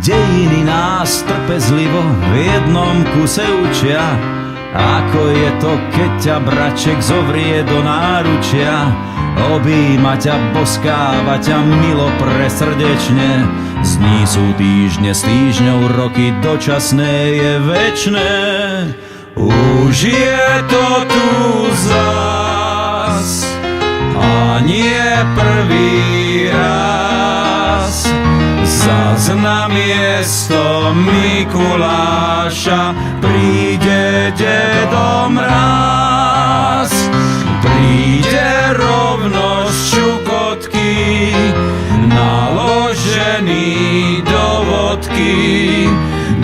Dejiny nás trpezlivo v jednom kuse učia, ako je to, keď ťa braček zovrie do náručia. Objímať a boskávať ťa milo presrdečne. Z dní sú týždne, s týždňou roky, dočasné je večné. Už je to tu zas a nie prvý raz. Zas na miesto Mikuláša príde Dedo Mráz. Príde rovno z Čukotky, naložený do vodky.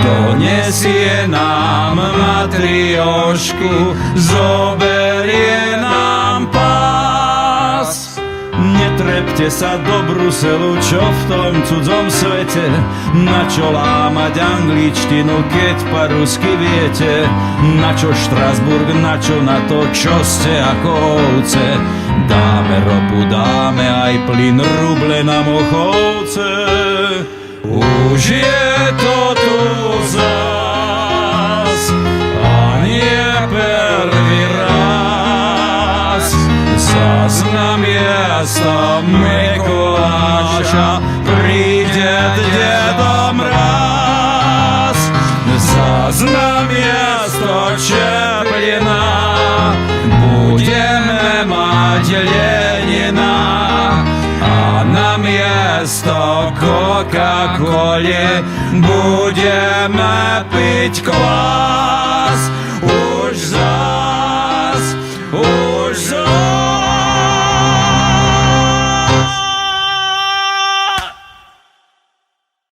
Donesie nám matriošku, zoberie nám pás. Netrepte sa do Bruselu, čo v tom cudzom svete, na čo lámať angličtinu, keď po rusky viete. Na čo Štrasburg, na čo na to, čo ste ako ovce. Dáme ropu, dáme aj plyn, ruble na mochovce. Už je to tu zas a nie prvý raz. Zas na miesto Mikuláša príde Dedo Mráz. Zas na miesto Čeplina budeme mať Lenina. A na miesto Coca-Coli budeme piť kvás. Už zas